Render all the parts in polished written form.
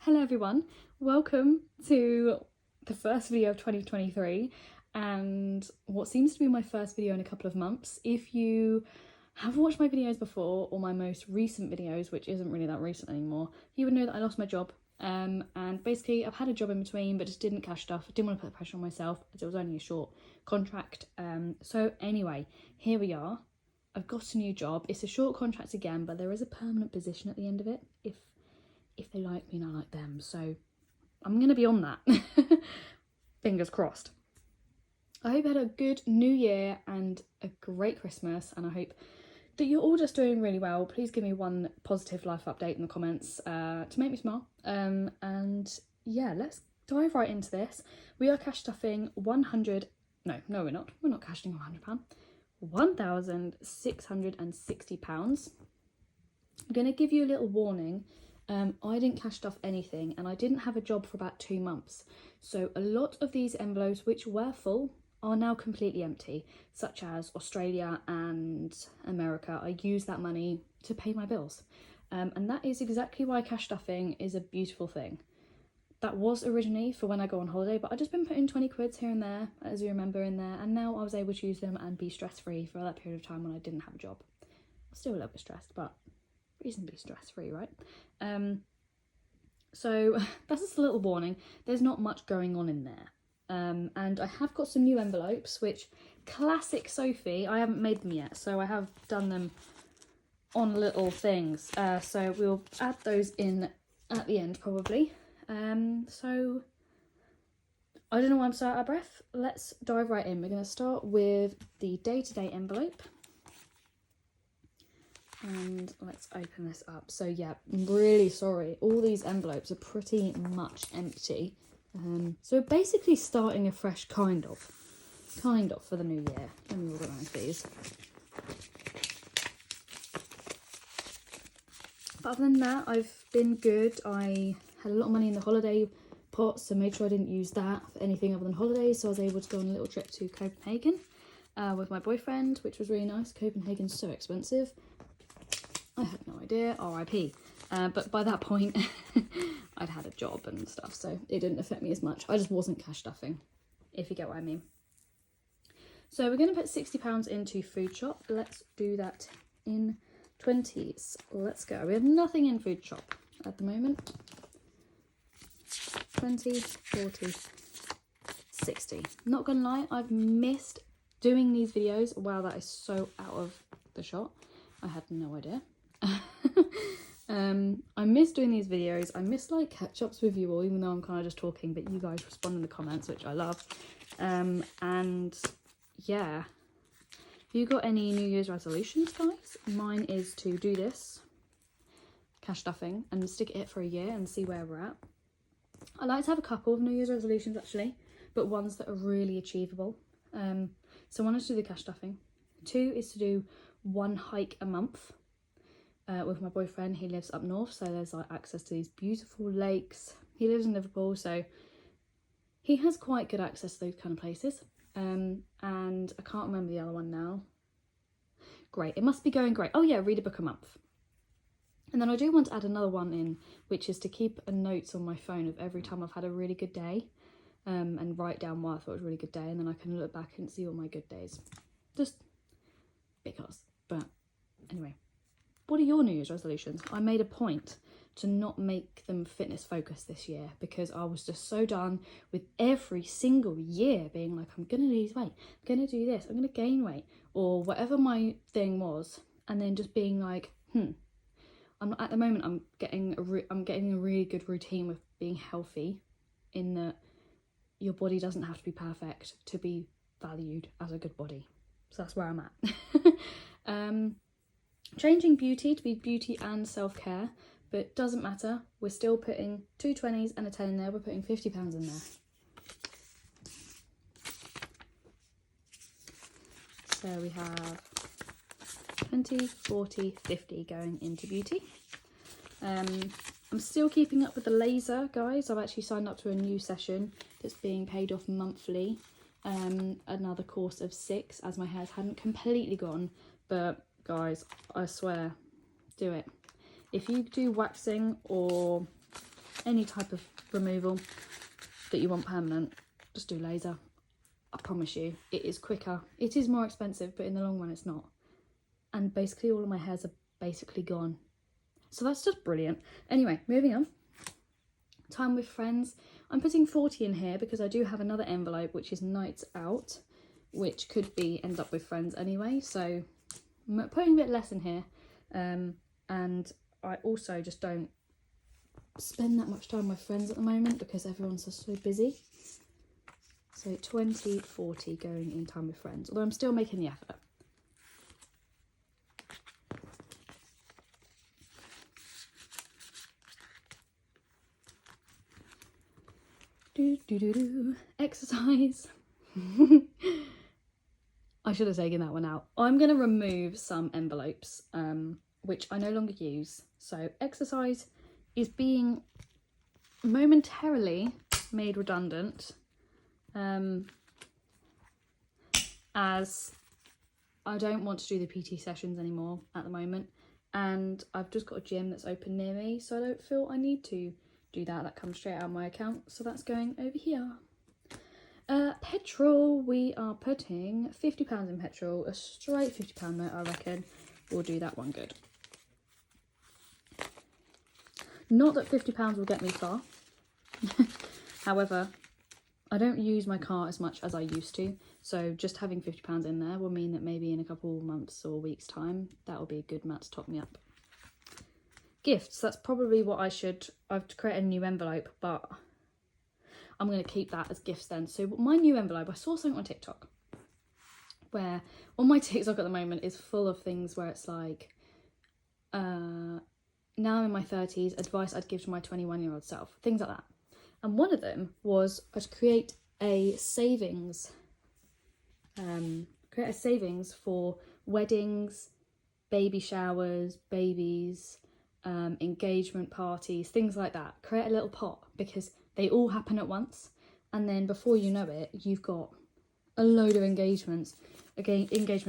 Hello everyone, welcome to the first video of 2023 and what seems to be my first video in a couple of months. If you have watched my videos before or my most recent videos, which isn't really that recent anymore, you would know that I lost my job and basically I've had a job in between but just didn't cash stuff. I didn't want to put pressure on myself as it was only a short contract. So anyway, here we are. I've got a new job. It's a short contract again, but there is a permanent position at the end of it if they like me and I like them. So I'm going to be on that. Fingers crossed. I hope you had a good new year and a great Christmas, and I hope that you're all just doing really well. Please give me one positive life update in the comments to make me smile. And yeah, let's dive right into this. We are cash stuffing we're not cashing £100. £1,660. I'm going to give you a little warning. I didn't cash stuff anything and I didn't have a job for about 2 months. So a lot of these envelopes which were full are now completely empty, such as Australia and America. I use that money to pay my bills. And that is exactly why cash stuffing is a beautiful thing. That was originally for when I go on holiday, but I've just been putting 20 quids here and there, as you remember, in there, and now I was able to use them and be stress-free for that period of time when I didn't have a job. I'm still a little bit stressed, but reasonably stress-free, right? So that's just a little warning. There's not much going on in there. And I have got some new envelopes, which, classic Sophie, I haven't made them yet, so I have done them on little things. So we'll add those in at the end, probably. So I don't know why I'm so out of breath. Let's dive right in. We're going to start with the day-to-day envelope. And let's open this up. So yeah, I'm really sorry. All these envelopes are pretty much empty. So we're basically starting afresh, kind of for the new year. Let me organise these. But other than that, I've been good. I had a lot of money in the holiday pot, so made sure I didn't use that for anything other than holidays. So I was able to go on a little trip to Copenhagen with my boyfriend, which was really nice. Copenhagen's so expensive. I had no idea, RIP. But by that point, I'd had a job and stuff, so it didn't affect me as much. I just wasn't cash stuffing, if you get what I mean. So we're going to put £60 into Food Shop. Let's do that in 20s. Let's go. We have nothing in Food Shop at the moment. 20, 40, 60. Not gonna lie, I've missed doing these videos. Wow, that is so out of the shot. I had no idea. I miss doing these videos. I miss like catch-ups with you all, even though I'm kind of just talking, but you guys respond in the comments, which I love. And yeah, have you got any New Year's resolutions, guys? Mine is to do this cash stuffing and stick it for a year and see where we're at. I like to have a couple of New Year's resolutions actually, but ones that are really achievable. So one is to do the cash stuffing. 2 is to do 1 hike a month with my boyfriend. He lives up north, so there's like access to these beautiful lakes. He lives in Liverpool, so he has quite good access to those kind of places. And I can't remember the other one now. Great, it must be going great. Oh yeah, read a book a month. And then I do want to add another one in, which is to keep a notes on my phone of every time I've had a really good day, and write down why I thought it was a really good day, and then I can look back and see all my good days. Just because. But anyway, what are your New Year's resolutions? I made a point to not make them fitness focused this year because I was just so done with every single year being like, I'm going to lose weight, I'm going to do this, I'm going to gain weight, or whatever my thing was, and then just being like, at the moment I'm getting a really good routine with being healthy, in that your body doesn't have to be perfect to be valued as a good body. So that's where I'm at. Changing beauty to be beauty and self-care, but it doesn't matter. We're still putting 2 20s and a 10 in there. We're putting £50 in there. So we have 20, 40, 50 going into beauty. I'm still keeping up with the laser, guys. I've actually signed up to a new session that's being paid off monthly. Another course of 6, as my hairs hadn't completely gone. But guys, I swear, do it. If you do waxing or any type of removal that you want permanent, just do laser. I promise you, it is quicker. It is more expensive, but in the long run it's not. And basically all of my hairs are basically gone. So that's just brilliant. Anyway, moving on. Time with friends. I'm putting 40 in here because I do have another envelope which is nights out, which could be end up with friends anyway. So I'm putting a bit less in here. And I also just don't spend that much time with friends at the moment because everyone's just so busy. So 20, 40 going in time with friends, although I'm still making the effort. Exercise. I should have taken that one out. I'm going to remove some envelopes, which I no longer use. So exercise is being momentarily made redundant, as I don't want to do the PT sessions anymore at the moment, and I've just got a gym that's open near me, so I don't feel I need to do that. That comes straight out of my account, so that's going over here. Petrol, we are putting £50 in petrol, a straight £50 note, I reckon. We'll do that one good. Not that £50 will get me far. However, I don't use my car as much as I used to, so just having £50 in there will mean that maybe in a couple months or weeks time, that will be a good amount to top me up. Gifts, that's probably what I should, I've created a new envelope, but I'm going to keep that as gifts then. So my new envelope, I saw something on TikTok, where on my TikTok at the moment is full of things where it's like, now I'm in my 30s, advice I'd give to my 21-year-old self, things like that. And one of them was I'd create a savings, for weddings, baby showers, babies, engagement parties, things like that. Create a little pot because they all happen at once, and then before you know it, you've got a load of engagement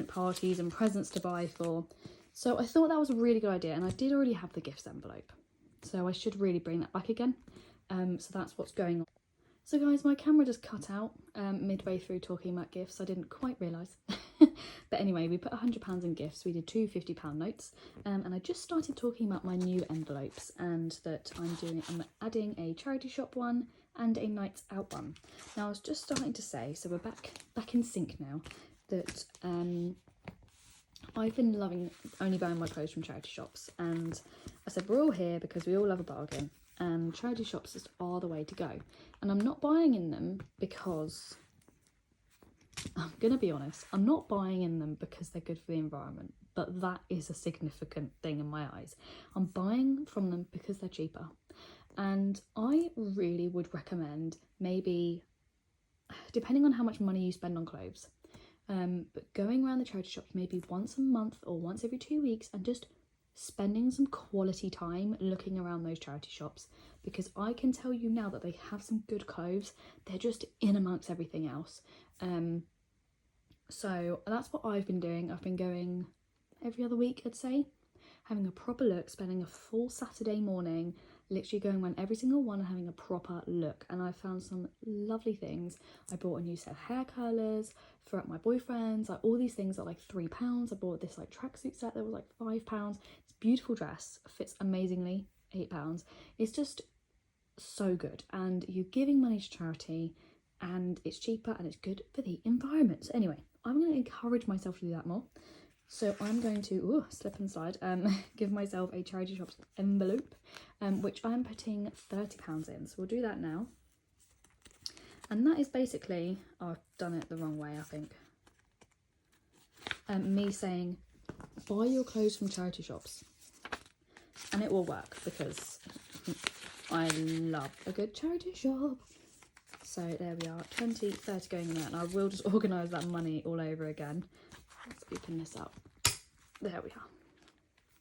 parties and presents to buy for. So I thought that was a really good idea, and I did already have the gifts envelope, so I should really bring that back again. So that's what's going on. So guys, my camera just cut out midway through talking about gifts. I didn't quite realise. But anyway, we put £100 in gifts. We did two £50 notes. And I just started talking about my new envelopes, and that I'm adding a charity shop one and a nights out one. Now I was just starting to say, so we're back in sync now, that I've been loving only buying my clothes from charity shops, and I said we're all here because we all love a bargain, and charity shops just are the way to go. And I'm not buying in them because, I'm gonna be honest, I'm not buying in them because they're good for the environment, but that is a significant thing in my eyes. I'm buying from them because they're cheaper, and I really would recommend, maybe depending on how much money you spend on clothes, but going around the charity shops maybe once a month or once every 2 weeks and just spending some quality time looking around those charity shops, because I can tell you now that they have some good clothes. They're just in amongst everything else. So that's what I've been doing. I've been going every other week, I'd say, having a proper look, spending a full Saturday morning literally going around every single one and having a proper look. And I found some lovely things. I bought a new set of hair curlers for my boyfriends, like all these things are like £3. I bought this like tracksuit set that was like £5. It's a beautiful dress, fits amazingly, £8. It's just so good, and you're giving money to charity, and it's cheaper and it's good for the environment. So anyway, I'm going to encourage myself to do that more. So I'm going to, slip and slide, give myself a charity shops envelope, which I'm putting £30 in. So we'll do that now. And that is basically, I've done it the wrong way, I think. Me saying, buy your clothes from charity shops. And it will work because I love a good charity shop. So there we are, 20, 30 going in there. And I will just organise that money all over again. Let's open this up. There we are.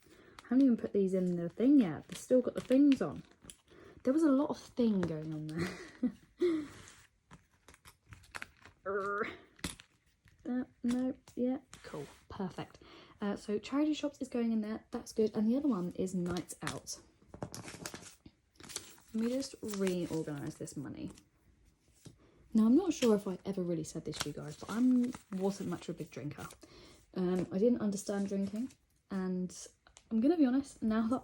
I haven't even put these in the thing yet. They've still got the things on. There was a lot of thing going on there. No, yeah, cool, perfect. So charity shops is going in there. That's good. And the other one is nights out. let me just reorganise this money. Now, I'm not sure if I ever really said this to you guys, but wasn't much of a big drinker. I didn't understand drinking, and I'm going to be honest, now that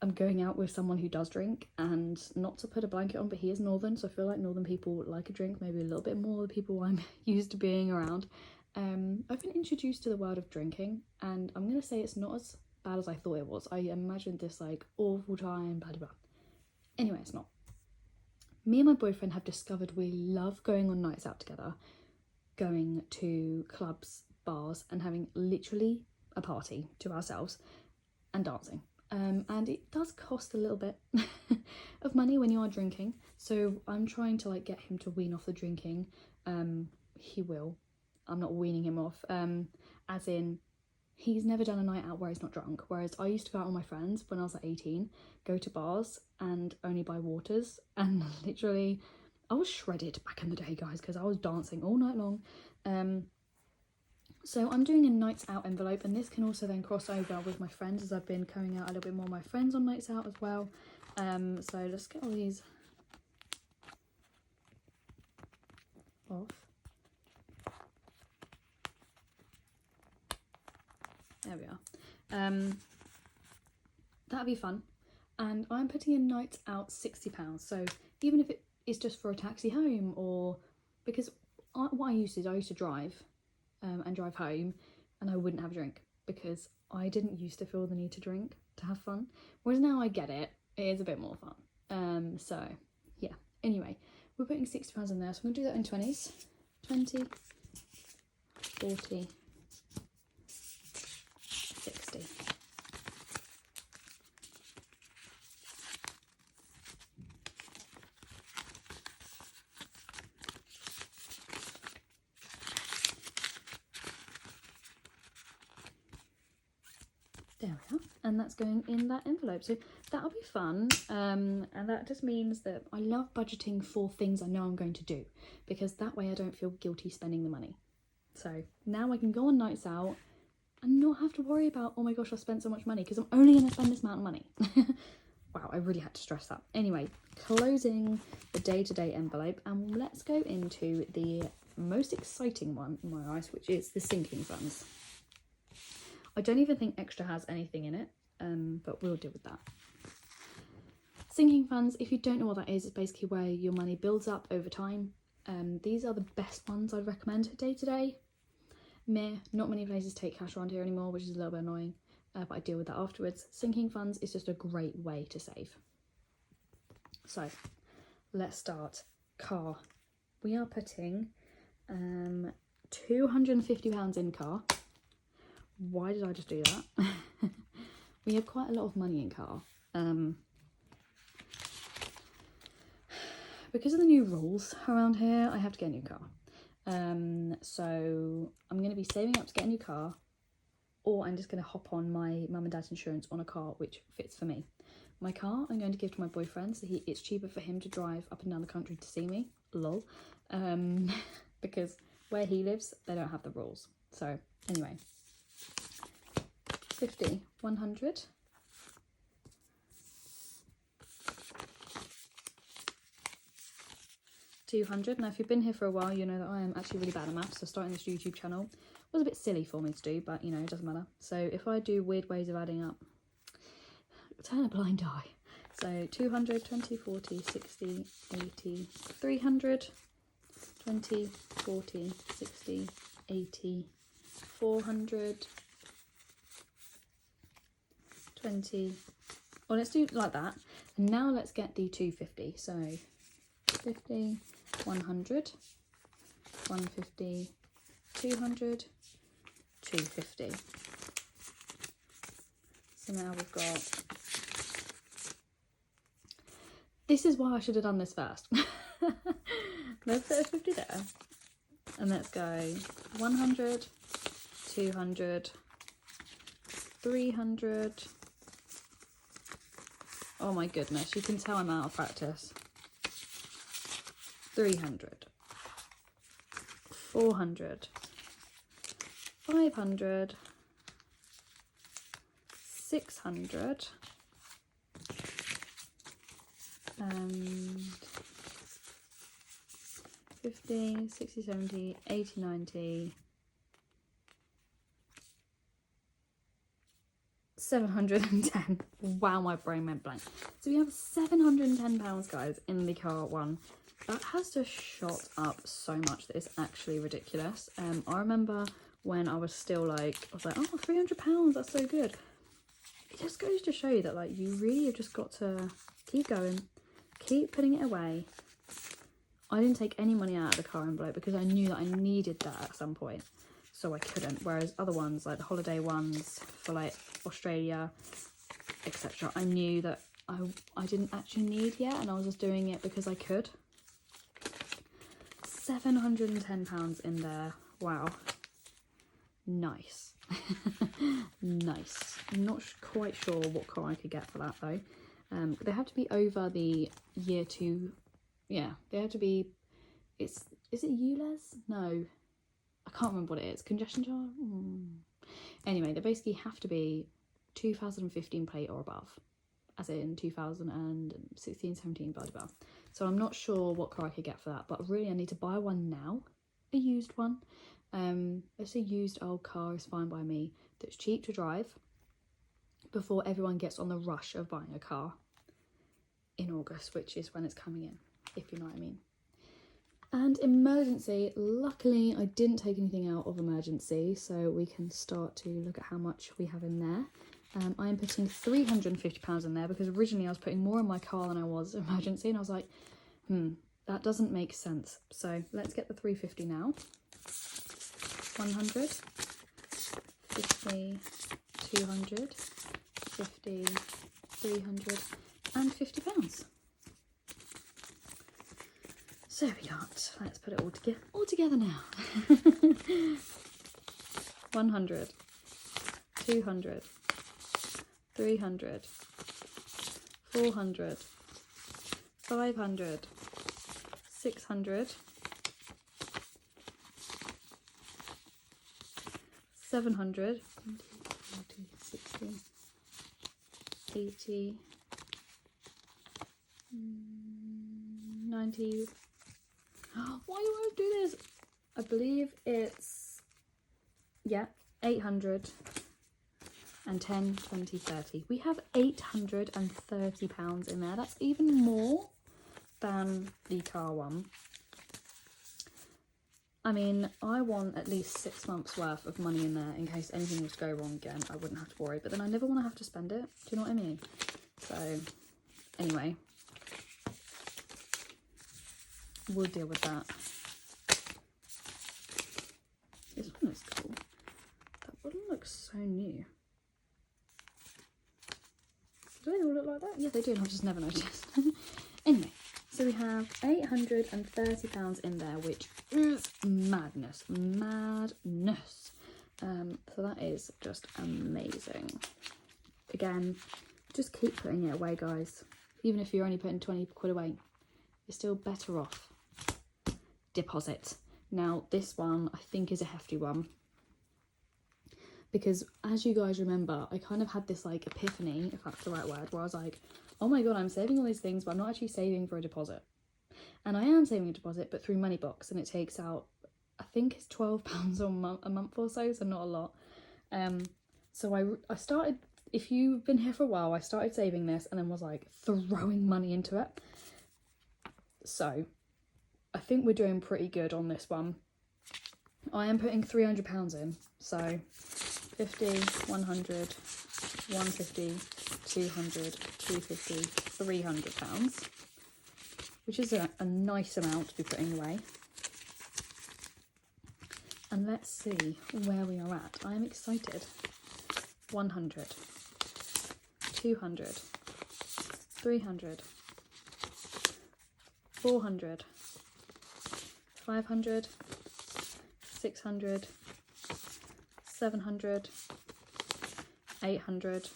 I'm going out with someone who does drink, and not to put a blanket on, but he is northern, so I feel like northern people like a drink maybe a little bit more than the people I'm used to being around. I've been introduced to the world of drinking, and I'm going to say it's not as bad as I thought it was. I imagined this like awful time, blah, blah, blah. Anyway, it's not. Me and my boyfriend have discovered we love going on nights out together, going to clubs, bars, and having literally a party to ourselves and dancing. And it does cost a little bit of money when you are drinking. So I'm trying to like get him to wean off the drinking. He will. I'm not weaning him off. As in, he's never done a night out where he's not drunk. Whereas I used to go out with my friends when I was like 18, go to bars and only buy waters. And literally, I was shredded back in the day, guys, because I was dancing all night long. So I'm doing a nights out envelope, and this can also then cross over with my friends, as I've been going out a little bit more with my friends on nights out as well. So let's get all these off. There we are. That'd be fun. And I'm putting in nights out £60. So even if it is just for a taxi home, or because what I used to drive and drive home, and I wouldn't have a drink because I didn't used to feel the need to drink to have fun. Whereas now I get it. It is a bit more fun. So yeah. Anyway, we're putting £60 in there. So I'm going to do that in 20s. 20, 40, 60. There we are, and that's going in that envelope, so that'll be fun. And that just means that I love budgeting for things I know I'm going to do, because that way I don't feel guilty spending the money. So now I can go on nights out and not have to worry about, oh my gosh, I spent so much money, because I'm only going to spend this amount of money. Wow, I really had to stress that. Anyway, closing the day-to-day envelope, and let's go into the most exciting one in my eyes, which is the sinking funds. I don't even think Extra has anything in it, but we'll deal with that. Sinking funds, if you don't know what that is, it's basically where your money builds up over time. These are the best ones I'd recommend day to day. Meh, not many places take cash around here anymore, which is a little bit annoying, but I deal with that afterwards. Sinking funds is just a great way to save. So let's start. Car. We are putting £250 in car. Why did I just do that? We have quite a lot of money in car. Because of the new rules around here, I have to get a new car. So I'm going to be saving up to get a new car, or I'm just going to hop on my mum and dad's insurance on a car which fits for me. My car I'm going to give to my boyfriend, so it's cheaper for him to drive up and down the country to see me. Lol. Because where he lives, they don't have the rules. So anyway. 50, 100, 200. Now if you've been here for a while, you know that I am actually really bad at maths, so starting this YouTube channel was a bit silly for me to do, but you know, it doesn't matter. So if I do weird ways of adding up, turn a blind eye. So 200, 20, 40, 60, 80, 300, 20, 40, 60, 80, 400, 20. Well, let's do like that. And now let's get the 250. So 50, 100, 150, 200, 250. So now we've got... This is why I should have done this first. Let's put a 50 there. And let's go 100, 200, 300. Oh my goodness, you can tell I'm out of practice. 300, 400, 500, 600, and 50, 60, 70, 80, 90, 710. Wow, my brain went blank. So we have £710, guys, in the car one. That has just shot up so much that it's actually ridiculous. I remember when I was still like, I was like, oh, £300, that's so good. It just goes to show you that, like, you really have just got to keep going, keep putting it away. I didn't take any money out of the car envelope because I knew that I needed that at some point, so I couldn't. Whereas other ones, like the holiday ones for like Australia, etc., I knew that I didn't actually need yet, and I was just doing it because I could. £710 in there. Wow. Nice. Nice. I'm not quite sure what car I could get for that though. They have to be over the year 2. Yeah, they have to be. Is it ULEZ? No, I can't remember what it is. Congestion charge? Anyway, they basically have to be 2015 plate or above, as in 2016, 17, blah, blah, blah. So I'm not sure what car I could get for that, but really I need to buy one now, a used one. It's a used old car is fine by me, that's cheap to drive before everyone gets on the rush of buying a car in August, which is when it's coming in, if you know what I mean. And emergency, luckily I didn't take anything out of emergency, so we can start to look at how much we have in there. I am putting £350 in there because originally I was putting more in my car than I was emergency, and I was like, that doesn't make sense. So let's get the 350 now. 100, 50, 200, 50, 300 and £50. So we got, let's put it all together now. 100, 200, 300, 400, 500, 600, 700, 60, 80, 90. Why do I do this? I believe it's, yeah, 800 and 10, 20, 30. We have £830 in there. That's even more than the car one. I mean, I want at least 6 months worth of money in there in case anything was to go wrong again. I wouldn't have to worry, but then I never want to have to spend it. Do you know what I mean? So anyway, we'll deal with that. This one looks cool. That one looks so new. Do they all look like that? Yeah, they do, and I've just never noticed. Anyway, so we have £830 in there, which is madness. Madness. So that is just amazing. Again, just keep putting it away, guys. Even if you're only putting 20 quid away, you're still better off. Deposit. Now, this one I think is a hefty one, because as you guys remember, I kind of had this like epiphany, if that's the right word, where I was like, oh my god, I'm saving all these things, but I'm not actually saving for a deposit. And I am saving a deposit, but through Moneybox, and it takes out, I think it's £12 a month or so, so not a lot. So I started, if you've been here for a while, I started saving this and then was like throwing money into it. So I think we're doing pretty good on this one. I am putting £300 in, so 50, 100, 150, 200, 250, £300, which is a nice amount to be putting away. And let's see where we are at. I am excited. 100, 200, 300, 400, 500, 600, 700, 800,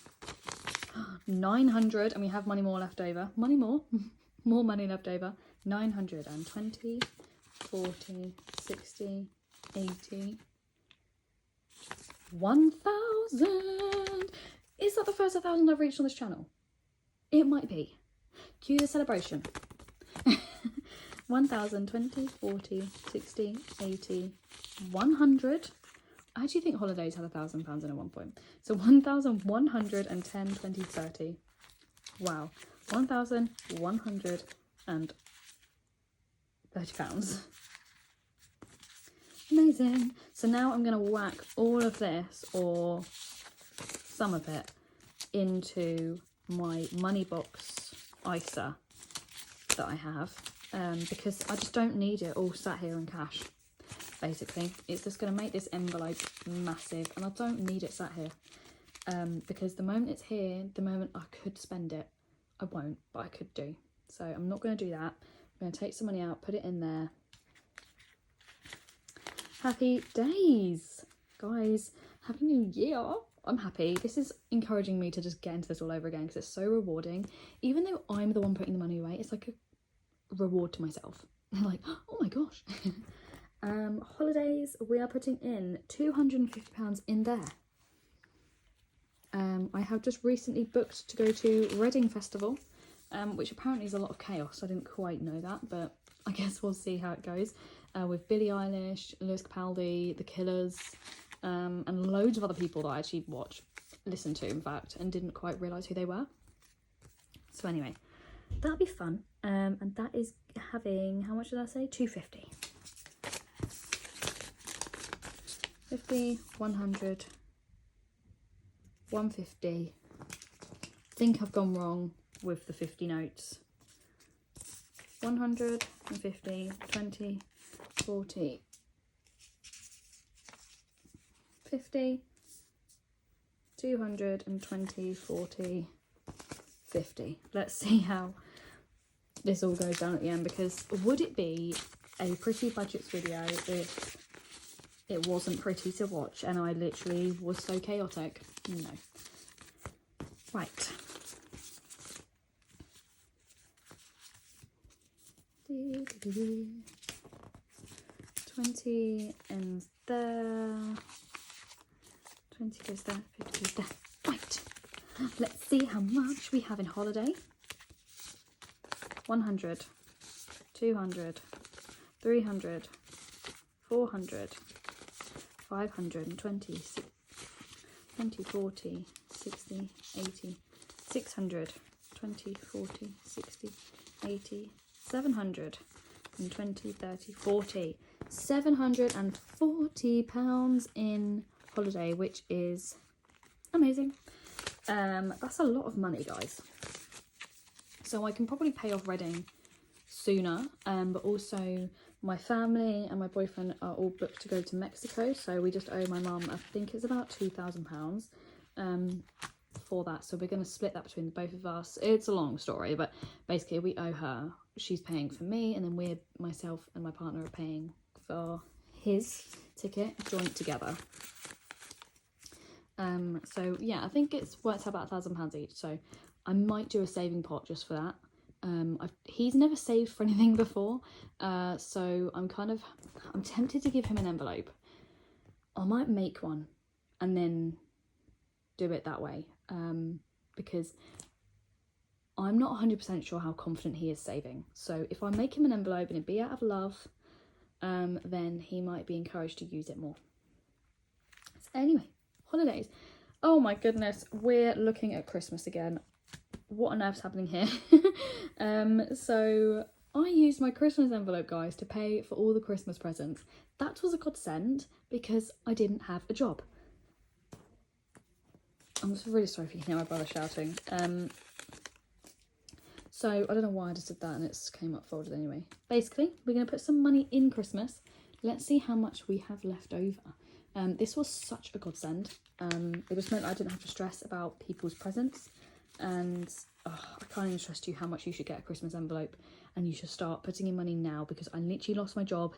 900, and we have money more left over. More money left over. 920, 40, 60, 80, 1,000. Is that the first 1,000 I've reached on this channel? It might be. Cue the celebration. 1,000, 20, 40, 60, 80, 100. I actually think holidays had £1,000 in at one point. So 1,110, 20, 30. Wow. £1,130. Amazing. So now I'm going to whack all of this, or some of it, into my money box ISA that I have, because I just don't need it all sat here in cash. Basically, it's just going to make this envelope massive, and I don't need it sat here, because the moment it's here, the moment I could spend it, I won't, but I could do. So I'm not going to do that. I'm going to take some money out, put it in there. Happy days, guys. Happy New Year. I'm happy. This is encouraging me to just get into this all over again, because it's so rewarding. Even though I'm the one putting the money away, it's like a reward to myself. Like, oh my gosh. Holidays, we are putting in £250 in there. I have just recently booked to go to Reading Festival, which apparently is a lot of chaos. I didn't quite know that, but I guess we'll see how it goes. With Billie Eilish, Lewis Capaldi, The Killers, and loads of other people that I actually listened to in fact, and didn't quite realise who they were. So anyway, that'll be fun. And that is having, how much did I say? 250. 50, 100, 150. I think I've gone wrong with the 50 notes. 150, 20, 40, 50, 220, 40, 50. Let's see how this all goes down at the end, because would it be a pretty budgets video if it wasn't pretty to watch and I literally was so chaotic? No. Right. 20 and there. 20 goes there, 50 goes there. Right. Let's see how much we have in holiday. 100, 200, 300, 400, 520, 20, 40, 60, 80, 600, 20, 40, 60, 80, 700, and 20, 30, 40. £740 in holiday, which is amazing. That's a lot of money, guys. So I can probably pay off Reading sooner, but also my family and my boyfriend are all booked to go to Mexico, so we just owe my mum, I think it's about £2,000 for that. So we're going to split that between the both of us. It's a long story, but basically we owe her. She's paying for me, and then myself and my partner are paying for his ticket joint together. So yeah, I think it's worked out about £1,000 each, so I might do a saving pot just for that. He's never saved for anything before, so I'm tempted to give him an envelope. I might make one and then do it that way, because I'm not 100% sure how confident he is saving. So if I make him an envelope and it be out of love, then he might be encouraged to use it more. So anyway, holidays. Oh my goodness, we're looking at Christmas again. What on earth's happening here? So I used my Christmas envelope, guys, to pay for all the Christmas presents. That was a godsend because I didn't have a job. I'm just really sorry if you can hear my brother shouting. So I don't know why I just did that and it's came up folded anyway. Basically, we're going to put some money in Christmas. Let's see how much we have left over. This was such a godsend. It just meant I didn't have to stress about people's presents. And I can't even stress to you how much you should get a Christmas envelope, and you should start putting in money now, because I literally lost my job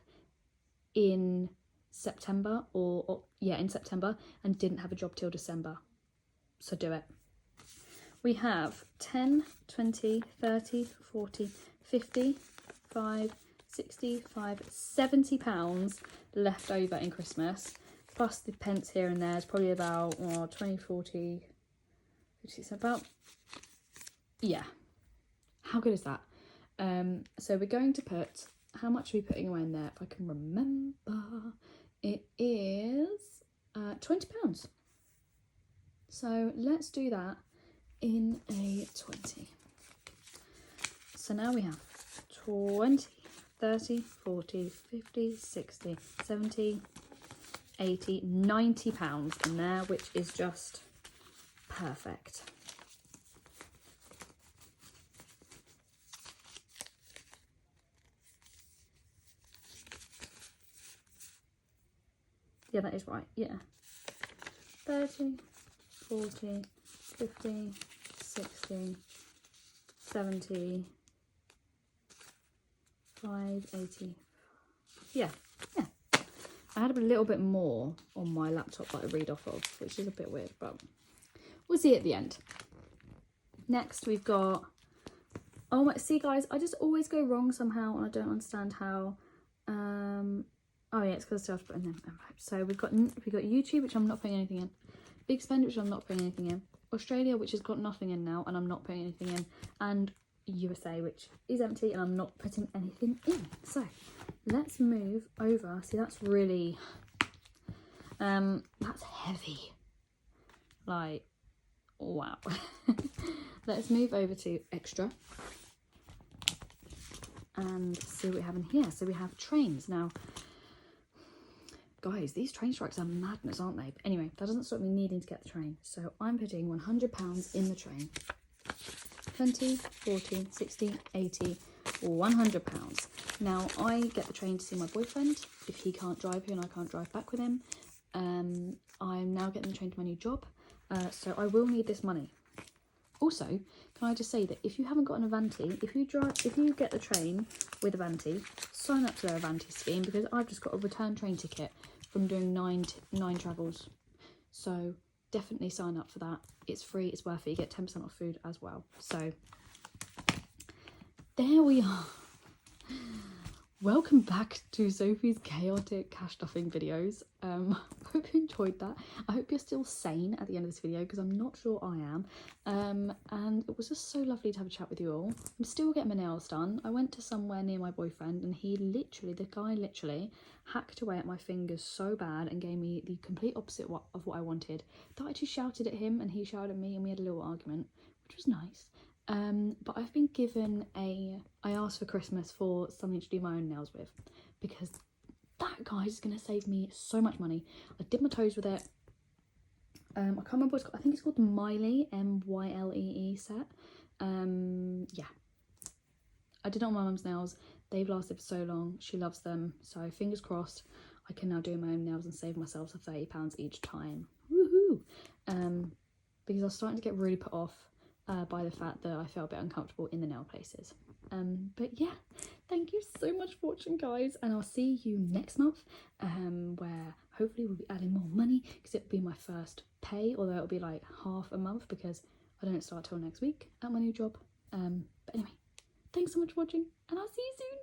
in September in September, and didn't have a job till December. So do it. We have 10, 20, 30, 40, 50, 5, 65, £70 left over in Christmas, plus the pence here and there is probably about 20, 40, 50, about, yeah, How good is that? So we're going to put, how much are we putting away in there? If I can remember, it is £20. So let's do that in a 20. So now we have 20, 30, 40, 50, 60, 70, 80, £90 in there, which is just perfect. Yeah, that is right, yeah. 30, 40, 50, 60, 70, 580. Yeah. I had a little bit more on my laptop that I read off of, which is a bit weird, but we'll see at the end. Next, we've got, oh my, see guys, I just always go wrong somehow, and I don't understand how. Oh yeah, it's because I still have to put in them. So we've got YouTube, which I'm not putting anything in. Big Spend, which I'm not putting anything in. Australia, which has got nothing in now, and I'm not putting anything in. And USA, which is empty, and I'm not putting anything in. So let's move over. See, that's really, that's heavy. Like, wow. Let's move over to extra and see what we have in here. So we have trains. Now, guys, these train strikes are madness, aren't they? But anyway, that doesn't stop me needing to get the train. So I'm putting £100 in the train. 20, 40, 60, 80, £100. Now, I get the train to see my boyfriend if he can't drive here and I can't drive back with him. I'm now getting the train to my new job, so I will need this money. Also, can I just say that if you haven't got an Avanti, if you get the train with Avanti, sign up to their Avanti scheme, because I've just got a return train ticket from doing nine travels. So definitely sign up for that. It's free, it's worth it. You get 10% off food as well. So there we are. Welcome back to Sophie's chaotic cash stuffing videos. Hope you enjoyed that. I hope you're still sane at the end of this video, because I'm not sure I am. And it was just so lovely to have a chat with you all. I'm still getting my nails done. I went to somewhere near my boyfriend, and the guy literally hacked away at my fingers so bad and gave me the complete opposite of what I wanted. That I actually shouted at him and he shouted at me, and we had a little argument, which was nice. But I've been given I asked for Christmas for something to do my own nails with, because that, guys, is going to save me so much money. I did my toes with it. I can't remember what it's called. I think it's called the Mylee, M-Y-L-E-E set. Yeah. I did it on my mum's nails. They've lasted for so long. She loves them. So fingers crossed I can now do my own nails and save myself £30 each time. Woohoo! Because I was starting to get really put off by the fact that I felt a bit uncomfortable in the nail places. But yeah, thank you so much for watching, guys, and I'll see you next month, where hopefully we'll be adding more money, because it'll be my first pay, although it'll be like half a month because I don't start till next week at my new job. But anyway, thanks so much for watching, and I'll see you soon.